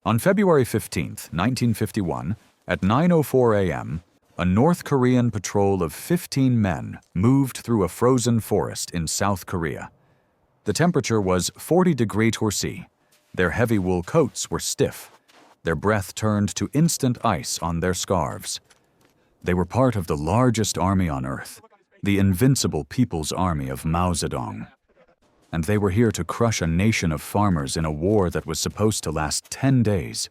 On February 15, 1951, at 9:04 a.m., a North Korean patrol of 15 men moved through a frozen forest in South Korea. The temperature was 40°C. Their heavy wool coats were stiff. Their breath turned to instant ice on their scarves. They were part of the largest army on earth, the invincible People's Army of Mao Zedong. And they were here to crush a nation of farmers in a war that was supposed to last 10 days.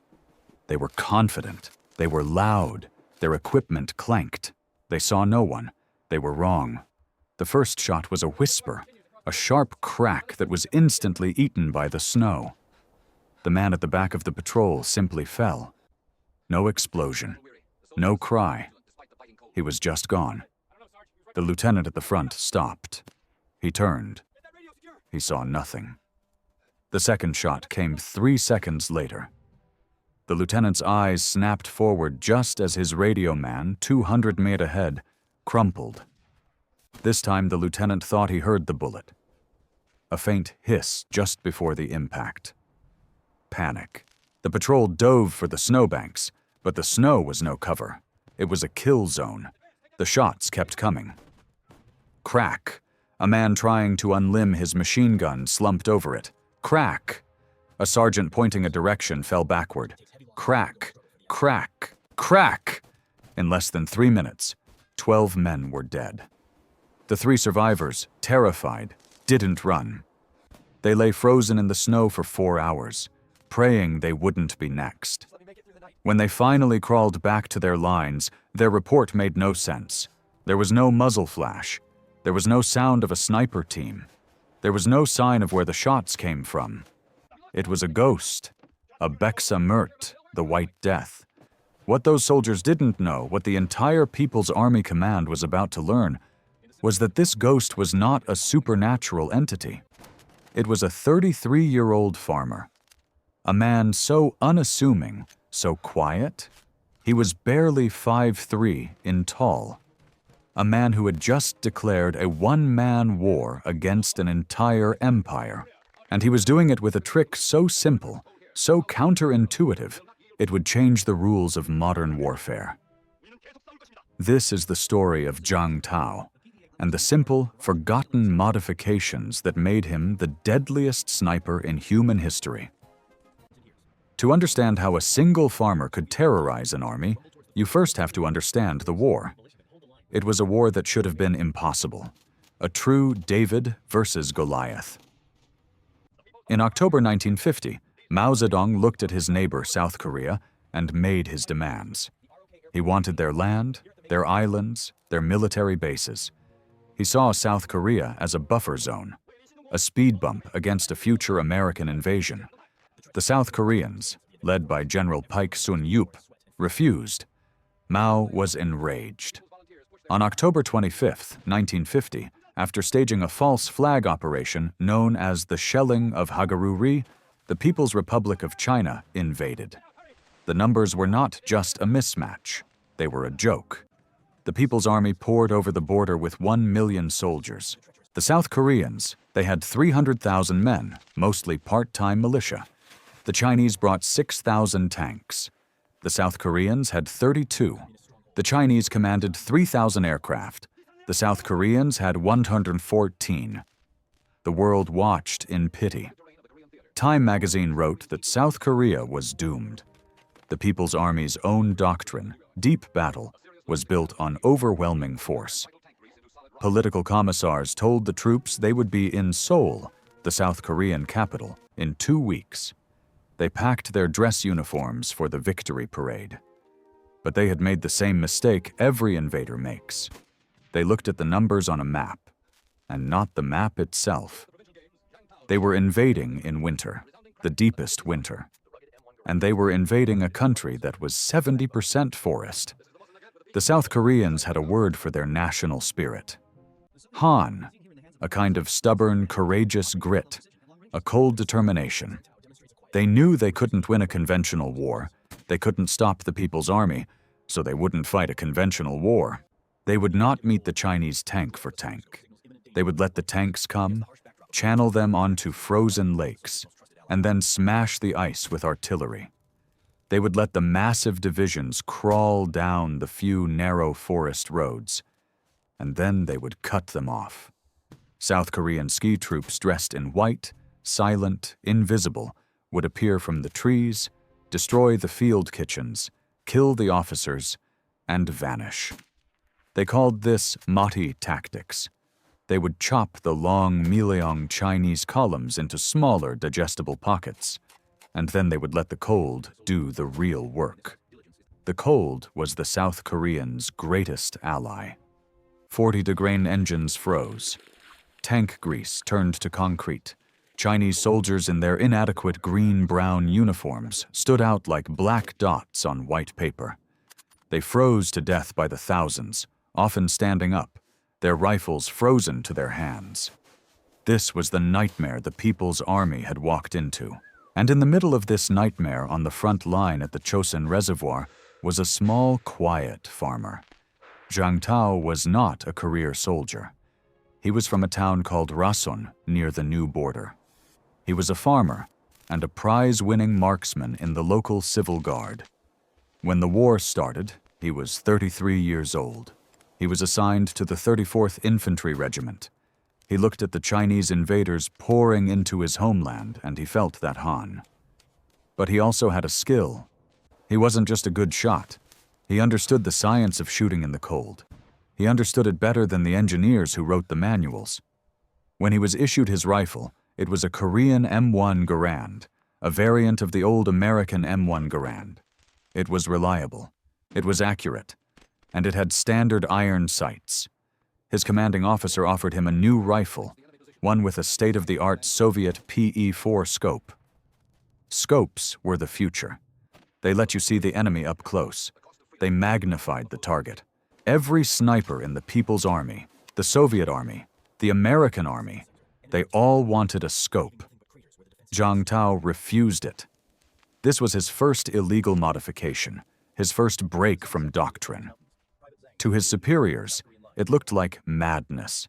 They were confident. They were loud. Their equipment clanked. They saw no one. They were wrong. The first shot was a whisper, a sharp crack that was instantly eaten by the snow. The man at the back of the patrol simply fell. No explosion. No cry. He was just gone. The lieutenant at the front stopped. He turned. He saw nothing. The second shot came 3 seconds later. The lieutenant's eyes snapped forward just as his radio man, 200 meters ahead, crumpled. This time the lieutenant thought he heard the bullet. A faint hiss just before the impact. Panic. The patrol dove for the snowbanks, but the snow was no cover. It was a kill zone. The shots kept coming. Crack. A man trying to unlimb his machine gun slumped over it. Crack. A sergeant pointing a direction fell backward. Crack. Crack. Crack. In less than 3 minutes, 12 men were dead. The 3 survivors, terrified, didn't run. They lay frozen in the snow for 4 hours, praying they wouldn't be next. When they finally crawled back to their lines, their report made no sense. There was no muzzle flash. There was no sound of a sniper team. There was no sign of where the shots came from. It was a ghost, a Beksa Mert, the White Death. What those soldiers didn't know, what the entire People's Army Command was about to learn, was that this ghost was not a supernatural entity. It was a 33-year-old farmer. A man so unassuming, so quiet. He was barely 5'3" in tall. A man who had just declared a one-man war against an entire empire. And he was doing it with a trick so simple, so counterintuitive, it would change the rules of modern warfare. This is the story of Zhang Tao, and the simple, forgotten modifications that made him the deadliest sniper in human history. To understand how a single farmer could terrorize an army, you first have to understand the war. It was a war that should have been impossible, a true David versus Goliath. In October 1950, Mao Zedong looked at his neighbor South Korea and made his demands. He wanted their land, their islands, their military bases. He saw South Korea as a buffer zone, a speed bump against a future American invasion. The South Koreans, led by General Paik Sun-yup, refused. Mao was enraged. On October 25, 1950, after staging a false flag operation known as the Shelling of Hagaruri, the People's Republic of China invaded. The numbers were not just a mismatch. They were a joke. The People's Army poured over the border with 1 million soldiers. The South Koreans, they had 300,000 men, mostly part-time militia. The Chinese brought 6,000 tanks. The South Koreans had 32. The Chinese commanded 3,000 aircraft. The South Koreans had 114. The world watched in pity. Time magazine wrote that South Korea was doomed. The People's Army's own doctrine, deep battle, was built on overwhelming force. Political commissars told the troops they would be in Seoul, the South Korean capital, in 2 weeks. They packed their dress uniforms for the victory parade. But they had made the same mistake every invader makes. They looked at the numbers on a map, and not the map itself. They were invading in winter, the deepest winter. And they were invading a country that was 70% forest. The South Koreans had a word for their national spirit. Han, a kind of stubborn, courageous grit, a cold determination. They knew they couldn't win a conventional war. They couldn't stop the People's Army, so they wouldn't fight a conventional war. They would not meet the Chinese tank for tank. They would let the tanks come, channel them onto frozen lakes, and then smash the ice with artillery. They would let the massive divisions crawl down the few narrow forest roads, and then they would cut them off. South Korean ski troops dressed in white, silent, invisible, would appear from the trees, destroy the field kitchens, kill the officers, and vanish. They called this Mati tactics. They would chop the long Mileong Chinese columns into smaller, digestible pockets, and then they would let the cold do the real work. The cold was the South Koreans' greatest ally. 40-degree engines froze. Tank grease turned to concrete. Chinese soldiers in their inadequate green-brown uniforms stood out like black dots on white paper. They froze to death by the thousands, often standing up, their rifles frozen to their hands. This was the nightmare the People's Army had walked into. And in the middle of this nightmare on the front line at the Chosin Reservoir was a small, quiet farmer. Zhang Tao was not a career soldier. He was from a town called Rason near the new border. He was a farmer and a prize-winning marksman in the local civil guard. When the war started, he was 33 years old. He was assigned to the 34th Infantry Regiment. He looked at the Chinese invaders pouring into his homeland, and he felt that Han. But he also had a skill. He wasn't just a good shot. He understood the science of shooting in the cold. He understood it better than the engineers who wrote the manuals. When he was issued his rifle, it was a Korean M1 Garand, a variant of the old American M1 Garand. It was reliable. It was accurate. And it had standard iron sights. His commanding officer offered him a new rifle, one with a state-of-the-art Soviet PE-4 scope. Scopes were the future. They let you see the enemy up close. They magnified the target. Every sniper in the People's Army, the Soviet Army, the American Army, they all wanted a scope. Zhang Tao refused it. This was his first illegal modification, his first break from doctrine. To his superiors, it looked like madness.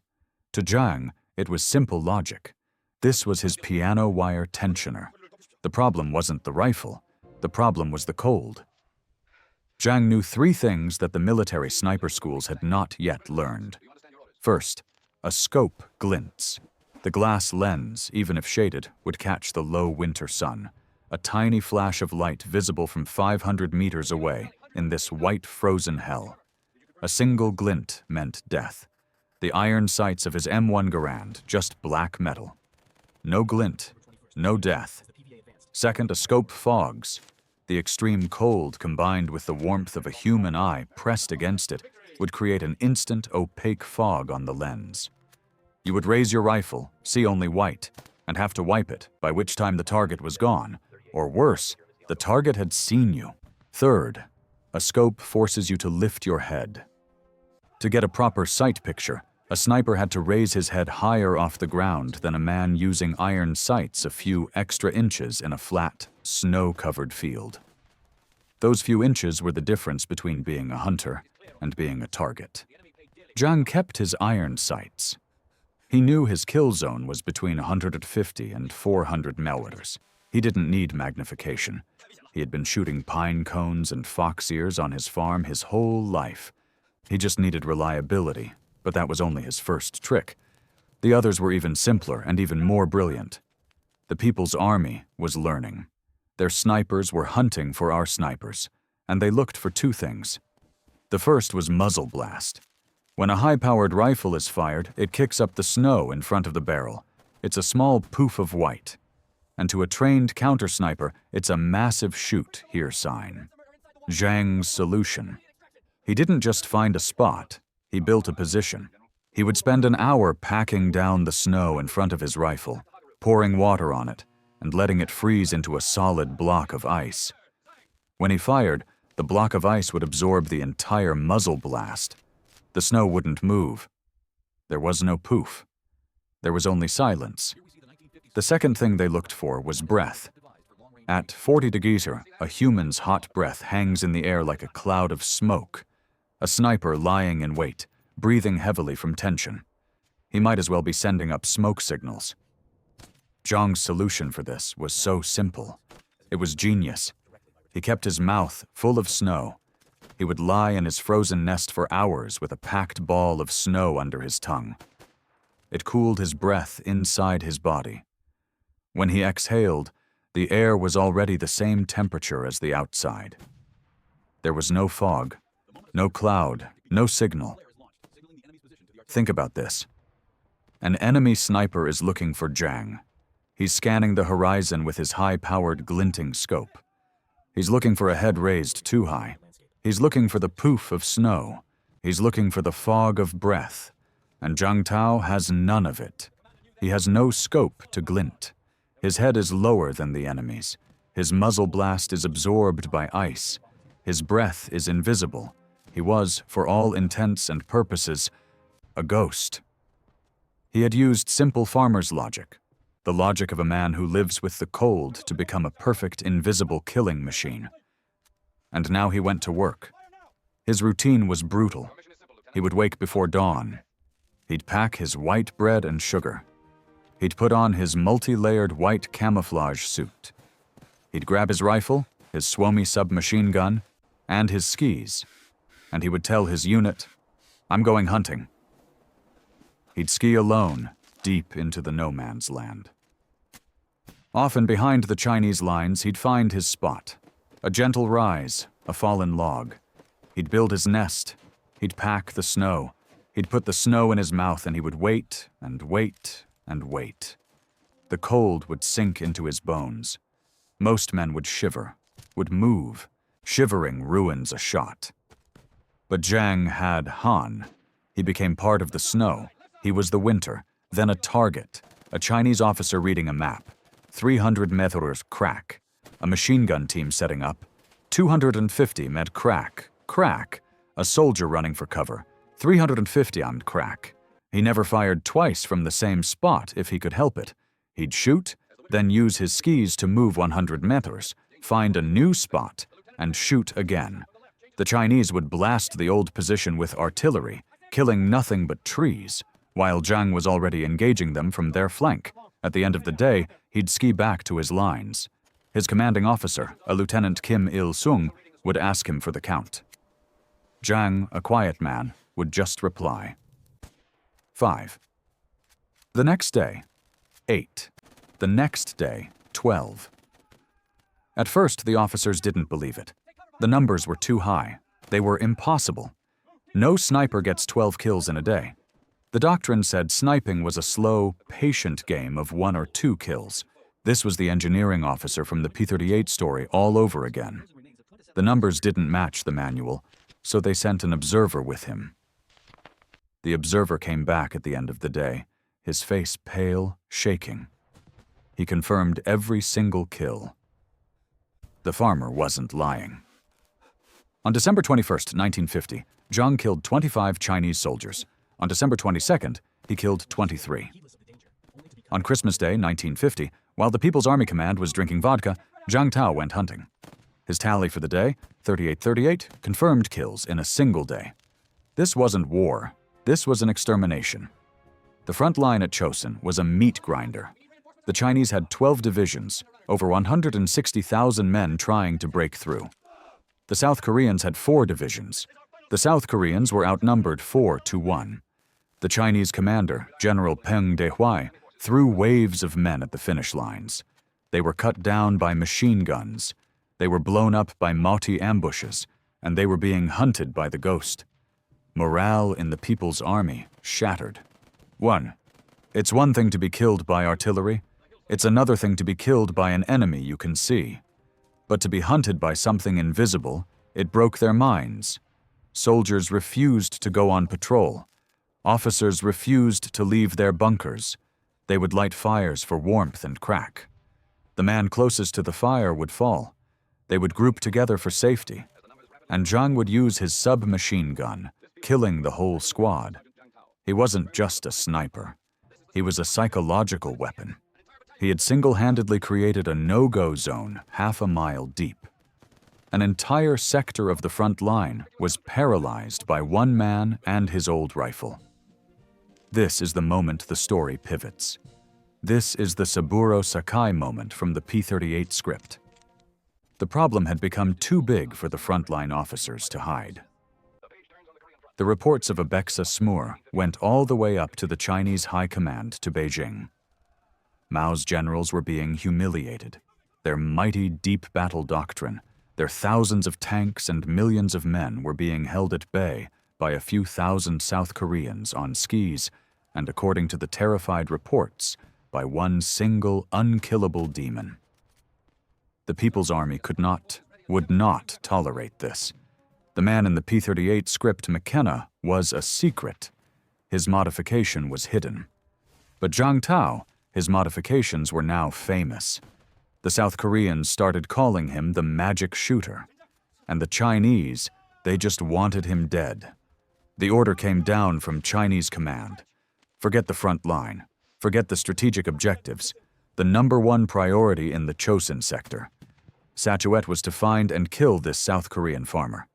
To Zhang, it was simple logic. This was his piano wire tensioner. The problem wasn't the rifle. The problem was the cold. Zhang knew three things that the military sniper schools had not yet learned. First, a scope glints. The glass lens, even if shaded, would catch the low winter sun, a tiny flash of light visible from 500 meters away in this white frozen hell. A single glint meant death. The iron sights of his M1 Garand, just black metal. No glint, no death. Second, a scope fogs. The extreme cold combined with the warmth of a human eye pressed against it would create an instant opaque fog on the lens. You would raise your rifle, see only white, and have to wipe it, by which time the target was gone. Or worse, the target had seen you. Third, a scope forces you to lift your head. To get a proper sight picture, a sniper had to raise his head higher off the ground than a man using iron sights a few extra inches in a flat, snow-covered field. Those few inches were the difference between being a hunter and being a target. Zhang kept his iron sights. He knew his kill zone was between 150 and 400 milliliters. He didn't need magnification. He had been shooting pine cones and fox ears on his farm his whole life. He just needed reliability, but that was only his first trick. The others were even simpler and even more brilliant. The People's Army was learning. Their snipers were hunting for our snipers, and they looked for two things. The first was muzzle blast. When a high-powered rifle is fired, it kicks up the snow in front of the barrel. It's a small poof of white. And to a trained counter-sniper, it's a massive shoot here sign. Zhang's solution. He didn't just find a spot, he built a position. He would spend an hour packing down the snow in front of his rifle, pouring water on it, and letting it freeze into a solid block of ice. When he fired, the block of ice would absorb the entire muzzle blast. The snow wouldn't move. There was no poof. There was only silence. The second thing they looked for was breath. At 40 degrees, a human's hot breath hangs in the air like a cloud of smoke. A sniper lying in wait, breathing heavily from tension. He might as well be sending up smoke signals. Zhang's solution for this was so simple. It was genius. He kept his mouth full of snow. He would lie in his frozen nest for hours with a packed ball of snow under his tongue. It cooled his breath inside his body. When he exhaled, the air was already the same temperature as the outside. There was no fog, no cloud, no signal. Think about this. An enemy sniper is looking for Zhang. He's scanning the horizon with his high-powered glinting scope. He's looking for a head raised too high. He's looking for the poof of snow. He's looking for the fog of breath. And Zhang Tao has none of it. He has no scope to glint. His head is lower than the enemy's. His muzzle blast is absorbed by ice. His breath is invisible. He was, for all intents and purposes, a ghost. He had used simple farmer's logic, the logic of a man who lives with the cold to become a perfect invisible killing machine. And now he went to work. His routine was brutal. He would wake before dawn. He'd pack his white bread and sugar. He'd put on his multi-layered white camouflage suit. He'd grab his rifle, his Suomi submachine gun, and his skis, and he would tell his unit, "I'm going hunting." He'd ski alone, deep into the no man's land. Often behind the Chinese lines, he'd find his spot. A gentle rise, a fallen log. He'd build his nest. He'd pack the snow. He'd put the snow in his mouth and he would wait and wait and wait. The cold would sink into his bones. Most men would shiver, would move. Shivering ruins a shot. But Zhang had Han. He became part of the snow. He was the winter, then a target, a Chinese officer reading a map, 300 meters crack, a machine gun team setting up, 250 meant crack, a soldier running for cover, 350 armed crack. He never fired twice from the same spot if he could help it. He'd shoot, then use his skis to move 100 meters, find a new spot, and shoot again. The Chinese would blast the old position with artillery, killing nothing but trees, while Zhang was already engaging them from their flank. At the end of the day, he'd ski back to his lines. His commanding officer, a Lieutenant Kim Il-sung, would ask him for the count. Zhang, a quiet man, would just reply, 5. The next day, 8. The next day, 12. At first, the officers didn't believe it. The numbers were too high. They were impossible. No sniper gets 12 kills in a day. The doctrine said sniping was a slow, patient game of 1 or 2 kills. This was the engineering officer from the P-38 story all over again. The numbers didn't match the manual, so they sent an observer with him. The observer came back at the end of the day, his face pale, shaking. He confirmed every single kill. The farmer wasn't lying. On December 21st, 1950, Zhang killed 25 Chinese soldiers. On December 22nd, he killed 23. On Christmas Day, 1950, while the People's Army Command was drinking vodka, Zhang Tao went hunting. His tally for the day, 3838, confirmed kills in a single day. This wasn't war. This was an extermination. The front line at Chosin was a meat grinder. The Chinese had 12 divisions, over 160,000 men trying to break through. The South Koreans had 4 divisions. The South Koreans were outnumbered 4-1. The Chinese commander, General Peng Dehuai, threw waves of men at the finish lines. They were cut down by machine guns. They were blown up by Mauti ambushes, and they were being hunted by the ghost. Morale in the People's Army shattered. 1. It's one thing to be killed by artillery. It's another thing to be killed by an enemy you can see. But to be hunted by something invisible, it broke their minds. Soldiers refused to go on patrol. Officers refused to leave their bunkers. They would light fires for warmth and crack. The man closest to the fire would fall. They would group together for safety. And Zhang would use his submachine gun, killing the whole squad. He wasn't just a sniper. He was a psychological weapon. He had single-handedly created a no-go zone half a mile deep. An entire sector of the front line was paralyzed by one man and his old rifle. This is the moment the story pivots. This is the Saburo Sakai moment from the P-38 script. The problem had become too big for the frontline officers to hide. The reports of Abeksa Smur went all the way up to the Chinese high command to Beijing. Mao's generals were being humiliated. Their mighty deep battle doctrine, their thousands of tanks and millions of men were being held at bay by a few thousand South Koreans on skis and, according to the terrified reports, by one single unkillable demon. The People's Army would not tolerate this. The man in the P-38 script McKenna was a secret. His modification was hidden. But Zhang Tao, his modifications were now famous. The South Koreans started calling him the magic shooter. And the Chinese, they just wanted him dead. The order came down from Chinese command. Forget the front line. Forget the strategic objectives. The #1 priority in the Chosin sector. Sachuet was to find and kill this South Korean farmer.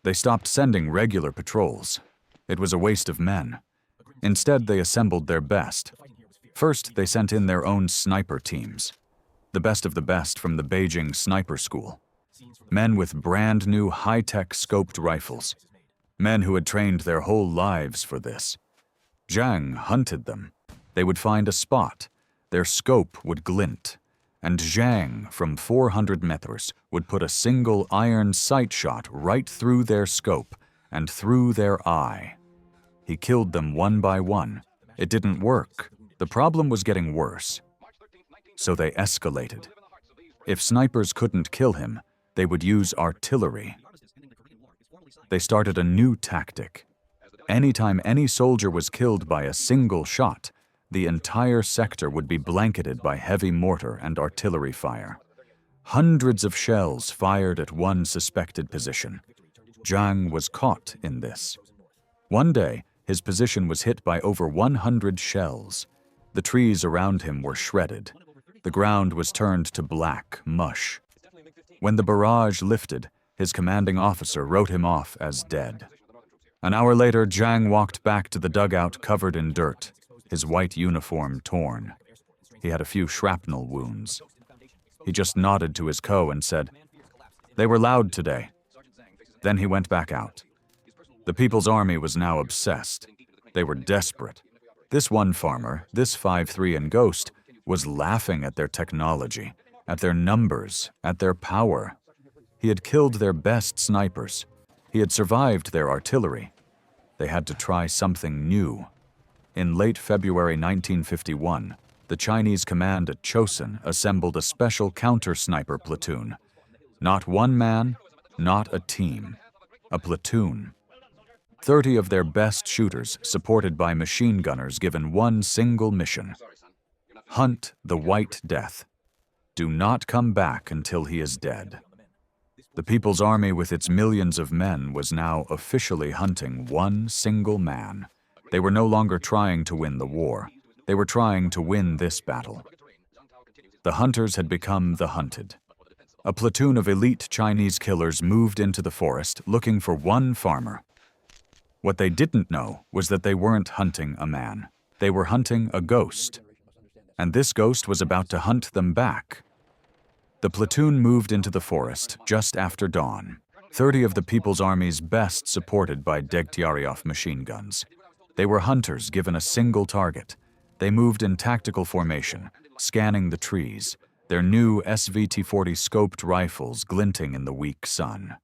They stopped sending regular patrols. It was a waste of men. Instead, they assembled their best. First, they sent in their own sniper teams. The best of the best from the Beijing sniper school. Men with brand new high-tech scoped rifles. Men who had trained their whole lives for this. Zhang hunted them. They would find a spot. Their scope would glint. And Zhang, from 400 meters, would put a single iron sight shot right through their scope and through their eye. He killed them one by one. It didn't work. The problem was getting worse. So they escalated. If snipers couldn't kill him, they would use artillery. They started a new tactic. Anytime any soldier was killed by a single shot, the entire sector would be blanketed by heavy mortar and artillery fire. Hundreds of shells fired at one suspected position. Zhang was caught in this. One day, his position was hit by over 100 shells. The trees around him were shredded. The ground was turned to black mush. When the barrage lifted, his commanding officer wrote him off as dead. An hour later, Zhang walked back to the dugout covered in dirt, his white uniform torn. He had a few shrapnel wounds. He just nodded to his co and said, "They were loud today." Then he went back out. The People's Army was now obsessed. They were desperate. This one farmer, this 5'3" and Ghost, was laughing at their technology, at their numbers, at their power. He had killed their best snipers. He had survived their artillery. They had to try something new. In late February 1951, the Chinese command at Chosin assembled a special counter-sniper platoon. Not one man, not a team. A platoon. 30 of their best shooters, supported by machine gunners, given one single mission. Hunt the White Death. Do not come back until he is dead. The People's Army, with its millions of men, was now officially hunting one single man. They were no longer trying to win the war. They were trying to win this battle. The hunters had become the hunted. A platoon of elite Chinese killers moved into the forest looking for one farmer. What they didn't know was that they weren't hunting a man. They were hunting a ghost. And this ghost was about to hunt them back. The platoon moved into the forest just after dawn. 30 of the People's Army's best, supported by Degtyaryov machine guns. They were hunters given a single target. They moved in tactical formation, scanning the trees, their new SVT-40 scoped rifles glinting in the weak sun.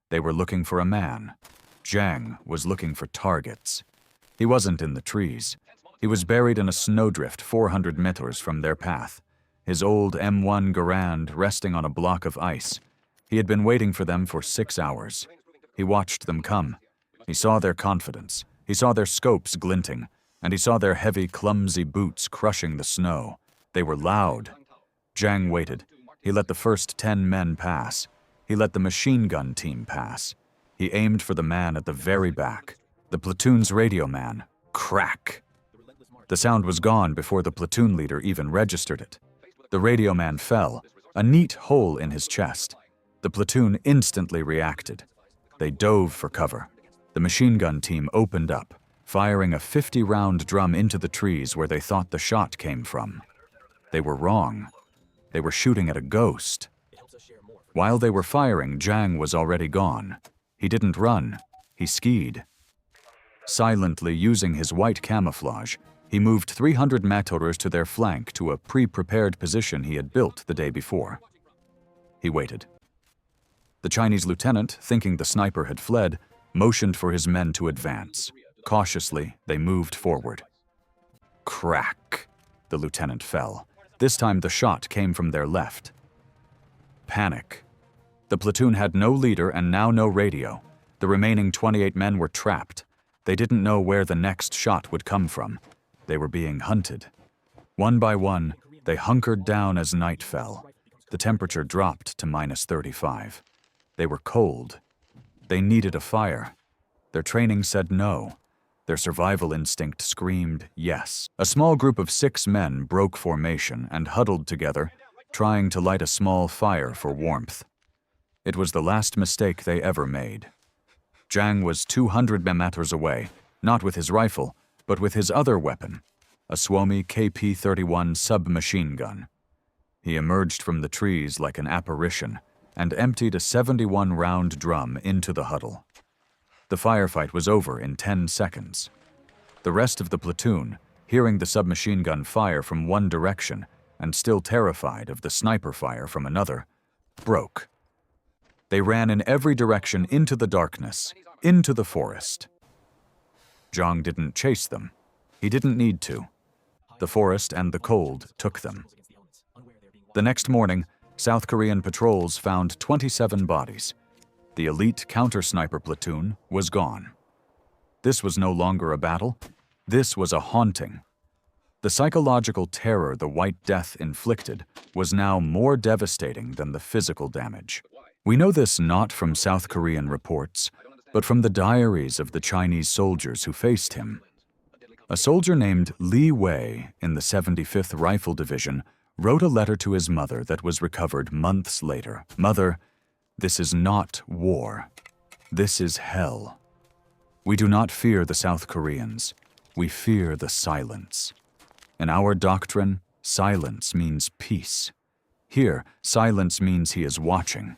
They were looking for a man. Zhang was looking for targets. He wasn't in the trees. He was buried in a snowdrift 400 meters from their path, his old M1 Garand resting on a block of ice. He had been waiting for them for 6 hours. He watched them come. He saw their confidence. He saw their scopes glinting, and he saw their heavy, clumsy boots crushing the snow. They were loud. Zhang waited. He let the first 10 men pass. He let the machine gun team pass. He aimed for the man at the very back, the platoon's radio man. Crack! The sound was gone before the platoon leader even registered it. The radio man fell, a neat hole in his chest. The platoon instantly reacted. They dove for cover. The machine gun team opened up, firing a 50-round drum into the trees where they thought the shot came from. They were wrong. They were shooting at a ghost. While they were firing, Zhang was already gone. He didn't run, he skied. Silently using his white camouflage, he moved 300 meters to their flank to a pre-prepared position he had built the day before. He waited. The Chinese lieutenant, thinking the sniper had fled, motioned for his men to advance. Cautiously, they moved forward. Crack! The lieutenant fell. This time the shot came from their left. Panic. The platoon had no leader and now no radio. The remaining 28 men were trapped. They didn't know where the next shot would come from. They were being hunted. One by one, they hunkered down as night fell. The temperature dropped to -35. They were cold. They needed a fire. Their training said no. Their survival instinct screamed yes. A small group of 6 men broke formation and huddled together, trying to light a small fire for warmth. It was the last mistake they ever made. Zhang was 200 meters away, not with his rifle, but with his other weapon, a Suomi KP-31 submachine gun. He emerged from the trees like an apparition and emptied a 71-round drum into the huddle. The firefight was over in 10 seconds. The rest of the platoon, hearing the submachine gun fire from one direction and still terrified of the sniper fire from another, broke. They ran in every direction into the darkness, into the forest. Zhang didn't chase them. He didn't need to. The forest and the cold took them. The next morning, South Korean patrols found 27 bodies. The elite counter-sniper platoon was gone. This was no longer a battle. This was a haunting. The psychological terror the White Death inflicted was now more devastating than the physical damage. We know this not from South Korean reports, but from the diaries of the Chinese soldiers who faced him. A soldier named Li Wei in the 75th Rifle Division wrote a letter to his mother that was recovered months later. "Mother, this is not war. This is hell. We do not fear the South Koreans. We fear the silence. In our doctrine, silence means peace. Here, silence means he is watching.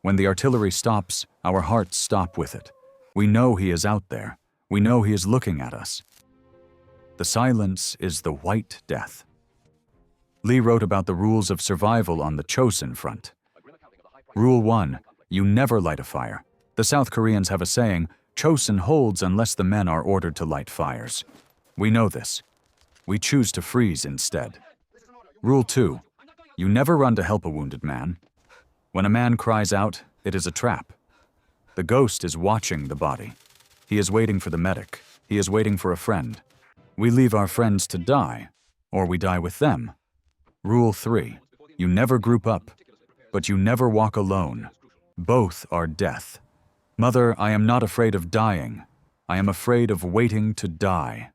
When the artillery stops, our hearts stop with it. We know he is out there. We know he is looking at us. The silence is the White Death." Lee wrote about the rules of survival on the Chosin front. Rule 1, you never light a fire. The South Koreans have a saying, Chosin holds unless the men are ordered to light fires. We know this. We choose to freeze instead. Rule 2, you never run to help a wounded man. When a man cries out, it is a trap. The ghost is watching the body. He is waiting for the medic. He is waiting for a friend. We leave our friends to die, or we die with them. Rule 3, you never group up, but you never walk alone. Both are death. Mother, I am not afraid of dying. I am afraid of waiting to die.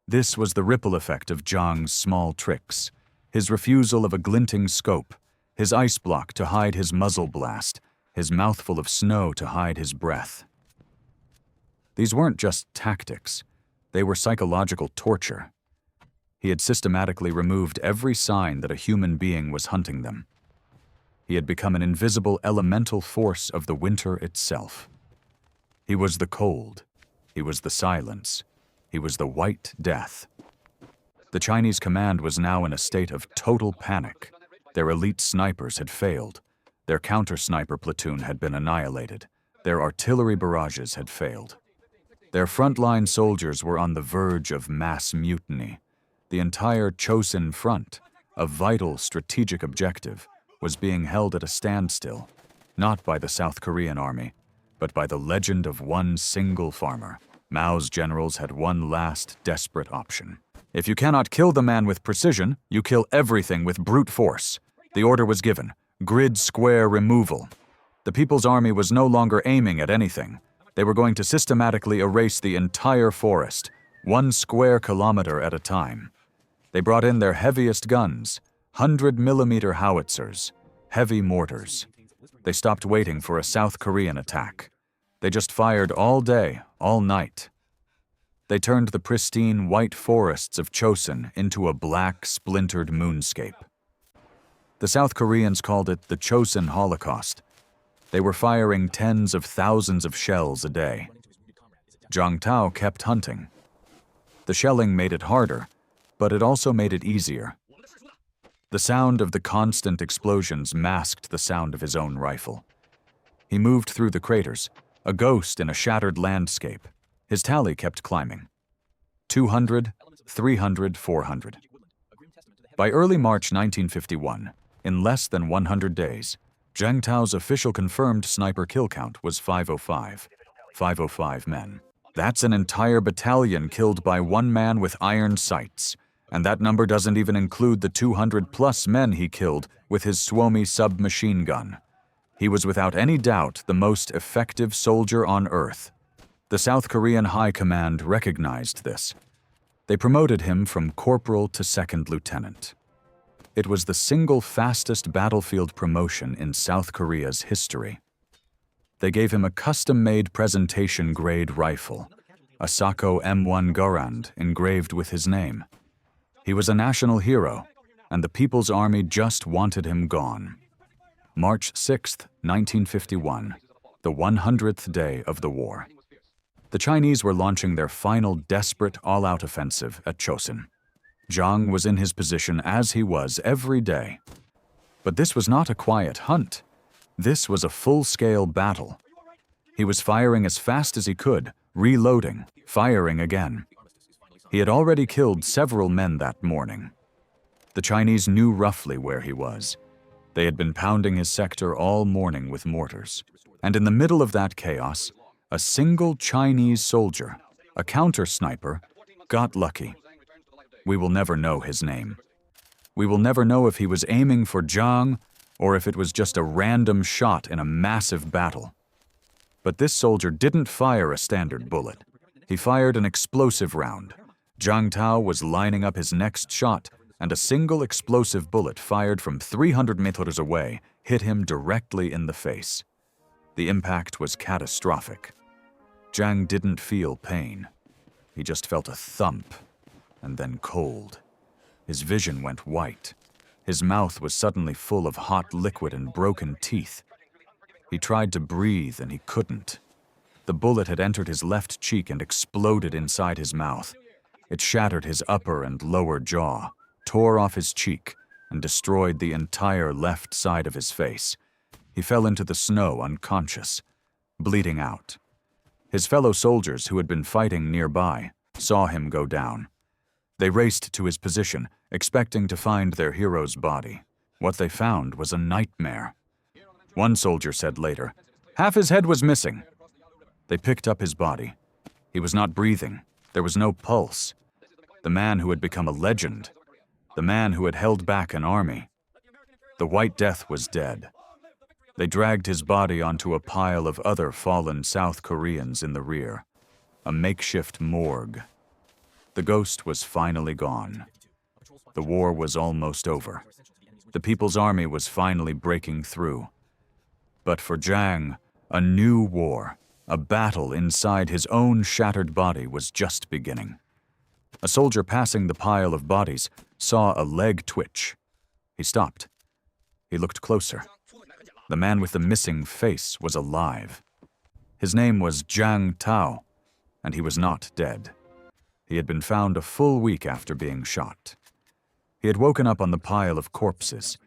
This was the ripple effect of Zhang's small tricks. His refusal of a glinting scope, his ice block to hide his muzzle blast, his mouthful of snow to hide his breath. These weren't just tactics. They were psychological torture. He had systematically removed every sign that a human being was hunting them. He had become an invisible elemental force of the winter itself. He was the cold. He was the silence. He was the White Death. The Chinese command was now in a state of total panic. Their elite snipers had failed. Their counter-sniper platoon had been annihilated. Their artillery barrages had failed. Their frontline soldiers were on the verge of mass mutiny. The entire Chosin front, a vital strategic objective, was being held at a standstill, not by the South Korean army, but by the legend of one single farmer. Mao's generals had one last desperate option. If you cannot kill the man with precision, you kill everything with brute force. The order was given, grid square removal. The People's Army was no longer aiming at anything. They were going to systematically erase the entire forest, 1 square kilometer at a time. They brought in their heaviest guns, 100mm howitzers, heavy mortars. They stopped waiting for a South Korean attack. They just fired all day, all night. They turned the pristine white forests of Chosin into a black, splintered moonscape. The South Koreans called it the Chosin Holocaust, They were firing tens of thousands of shells a day. Zhang Tao kept hunting. The shelling made it harder, but it also made it easier. The sound of the constant explosions masked the sound of his own rifle. He moved through the craters, a ghost in a shattered landscape. His tally kept climbing. 200, 300, 400. By early March 1951, in less than 100 days, Zhang Tao's official confirmed sniper kill count was 505. 505 men. That's an entire battalion killed by one man with iron sights. And that number doesn't even include the 200-plus men he killed with his Suomi submachine gun. He was without any doubt the most effective soldier on Earth. The South Korean High Command recognized this. They promoted him from corporal to second lieutenant. It was the single fastest battlefield promotion in South Korea's history. They gave him a custom-made presentation-grade rifle, a Sako M1 Garand engraved with his name. He was a national hero, and the People's Army just wanted him gone. March 6, 1951, the 100th day of the war. The Chinese were launching their final desperate all-out offensive at Chosin. Zhang was in his position as he was every day. But this was not a quiet hunt. This was a full-scale battle. He was firing as fast as he could, reloading, firing again. He had already killed several men that morning. The Chinese knew roughly where he was. They had been pounding his sector all morning with mortars. And in the middle of that chaos, a single Chinese soldier, a counter-sniper, got lucky. We will never know his name. We will never know if he was aiming for Zhang or if it was just a random shot in a massive battle. But this soldier didn't fire a standard bullet. He fired an explosive round. Zhang Tao was lining up his next shot, and a single explosive bullet fired from 300 meters away hit him directly in the face. The impact was catastrophic. Zhang didn't feel pain. He just felt a thump, and then cold. His vision went white. His mouth was suddenly full of hot liquid and broken teeth. He tried to breathe, and he couldn't. The bullet had entered his left cheek and exploded inside his mouth. It shattered his upper and lower jaw, tore off his cheek, and destroyed the entire left side of his face. He fell into the snow unconscious, bleeding out. His fellow soldiers who had been fighting nearby saw him go down. They raced to his position, expecting to find their hero's body. What they found was a nightmare. One soldier said later, "Half his head was missing." They picked up his body. He was not breathing. There was no pulse. The man who had become a legend. The man who had held back an army. The White Death was dead. They dragged his body onto a pile of other fallen South Koreans in the rear. A makeshift morgue. The ghost was finally gone. The war was almost over. The People's Army was finally breaking through. But for Zhang, a new war, a battle inside his own shattered body was just beginning. A soldier passing the pile of bodies saw a leg twitch. He stopped. He looked closer. The man with the missing face was alive. His name was Zhang Tao, and he was not dead. He had been found a full week after being shot. He had woken up on the pile of corpses.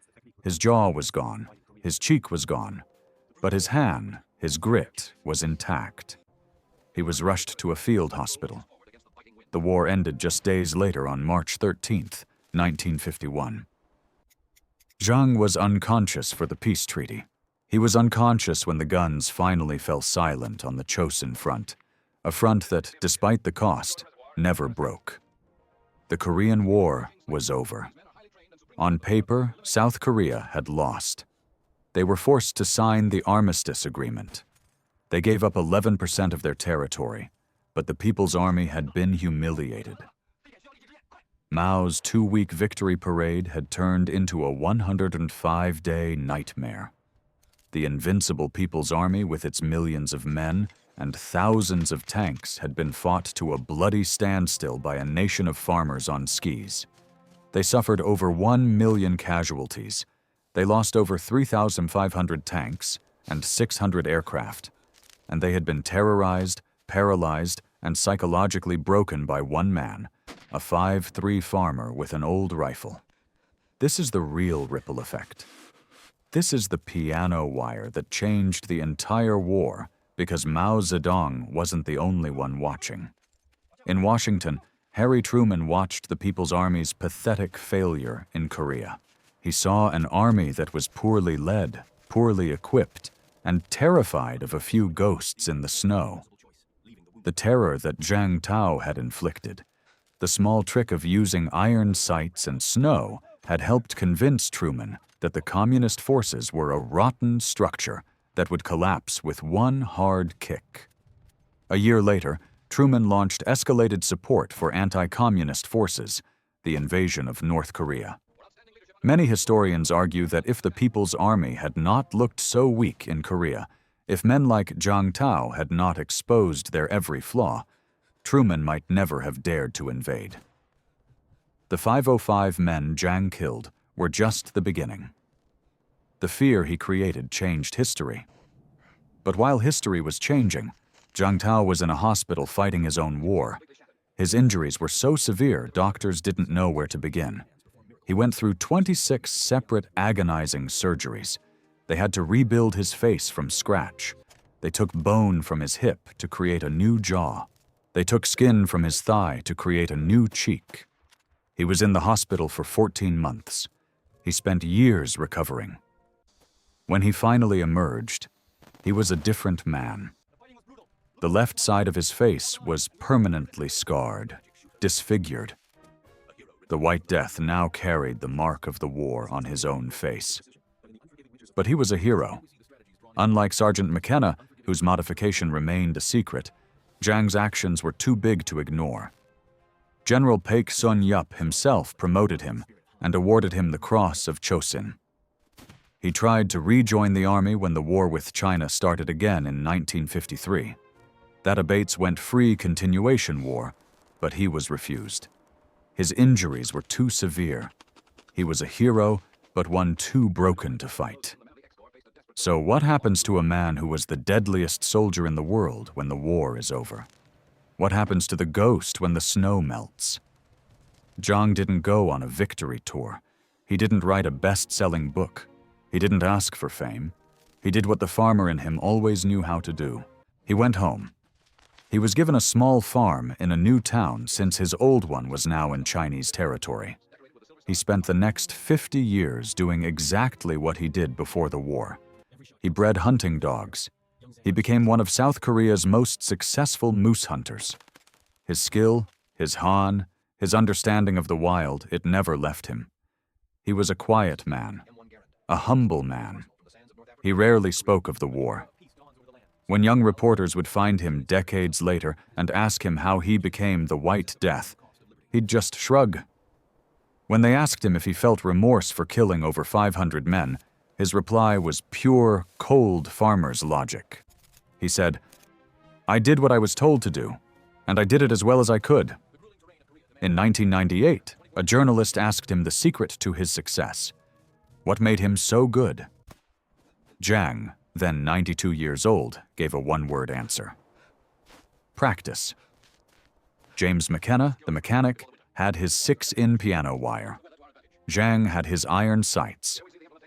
His jaw was gone. His cheek was gone. But his hand, his grit, was intact. He was rushed to a field hospital. The war ended just days later on March 13th, 1951. Zhang was unconscious for the peace treaty. He was unconscious when the guns finally fell silent on the Chosin front, a front that, despite the cost, never broke. The Korean War was over. On paper, South Korea had lost. They were forced to sign the armistice agreement. They gave up 11% of their territory, but the People's Army had been humiliated. Mao's 2-week victory parade had turned into a 105-day nightmare. The invincible People's Army, with its millions of men and thousands of tanks, had been fought to a bloody standstill by a nation of farmers on skis. They suffered over 1 million casualties. They lost over 3,500 tanks, and 600 aircraft, and they had been terrorized, paralyzed, and psychologically broken by one man, a 5'3" farmer with an old rifle. This is the real ripple effect. This is the piano wire that changed the entire war because Mao Zedong wasn't the only one watching. In Washington, Harry Truman watched the People's Army's pathetic failure in Korea. He saw an army that was poorly led, poorly equipped, and terrified of a few ghosts in the snow. The terror that Jiang Tao had inflicted, the small trick of using iron sights and snow, had helped convince Truman that the communist forces were a rotten structure that would collapse with one hard kick. A year later, Truman launched escalated support for anti-communist forces, the invasion of North Korea. Many historians argue that if the People's Army had not looked so weak in Korea, if men like Jiang Tao had not exposed their every flaw, Truman might never have dared to invade. The 505 men Jiang killed were just the beginning. The fear he created changed history. But while history was changing, Jiang Tao was in a hospital fighting his own war. His injuries were so severe, doctors didn't know where to begin. He went through 26 separate agonizing surgeries. They had to rebuild his face from scratch. They took bone from his hip to create a new jaw. They took skin from his thigh to create a new cheek. He was in the hospital for 14 months. He spent years recovering. When he finally emerged, he was a different man. The left side of his face was permanently scarred, disfigured. The White Death now carried the mark of the war on his own face. But he was a hero. Unlike Sergeant McKenna, whose modification remained a secret, Jiang's actions were too big to ignore. General Paik Sun-yup himself promoted him and awarded him the Cross of Chosin. He tried to rejoin the army when the war with China started again in 1953. That abates went free continuation war, but he was refused. His injuries were too severe. He was a hero, but one too broken to fight. So what happens to a man who was the deadliest soldier in the world when the war is over? What happens to the ghost when the snow melts? Jiang didn't go on a victory tour. He didn't write a best-selling book. He didn't ask for fame. He did what the farmer in him always knew how to do. He went home. He was given a small farm in a new town since his old one was now in Chinese territory. He spent the next 50 years doing exactly what he did before the war. He bred hunting dogs. He became one of South Korea's most successful moose hunters. His skill, his han, his understanding of the wild, it never left him. He was a quiet man, a humble man. He rarely spoke of the war. When young reporters would find him decades later and ask him how he became the White Death, he'd just shrug. When they asked him if he felt remorse for killing over 500 men, his reply was pure, cold farmer's logic. He said, "I did what I was told to do, and I did it as well as I could." In 1998, a journalist asked him the secret to his success. What made him so good? Jiang, then 92 years old, gave a one-word answer. Practice. James McKenna, the mechanic, had his 6-in piano wire. Jiang had his iron sights.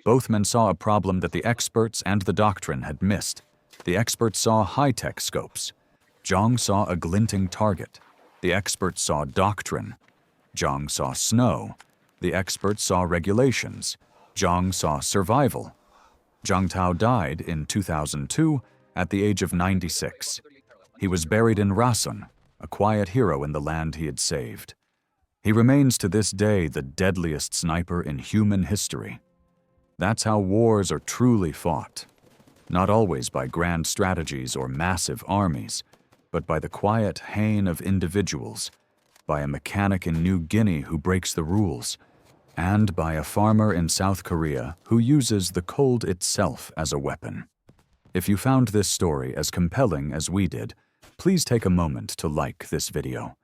Both men saw a problem that the experts and the doctrine had missed. The experts saw high-tech scopes. Jiang saw a glinting target. The experts saw doctrine. Jiang saw snow. The experts saw regulations. Jiang saw survival. Jiang Tao died in 2002 at the age of 96. He was buried in Rasun, a quiet hero in the land he had saved. He remains to this day the deadliest sniper in human history. That's how wars are truly fought. Not always by grand strategies or massive armies, but by the quiet hane of individuals, by a mechanic in New Guinea who breaks the rules, and by a farmer in South Korea who uses the cold itself as a weapon. If you found this story as compelling as we did, please take a moment to like this video.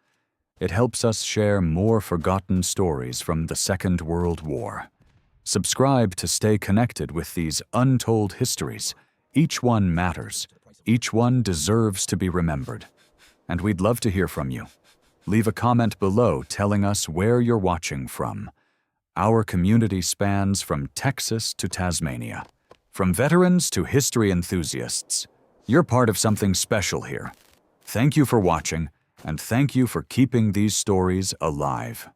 It helps us share more forgotten stories from the Second World War. Subscribe to stay connected with these untold histories, Each one matters. Each one deserves to be remembered. And we'd love to hear from you. Leave a comment below telling us where you're watching from. Our community spans from Texas to Tasmania. From veterans to history enthusiasts. You're part of something special here. Thank you for watching, and thank you for keeping these stories alive.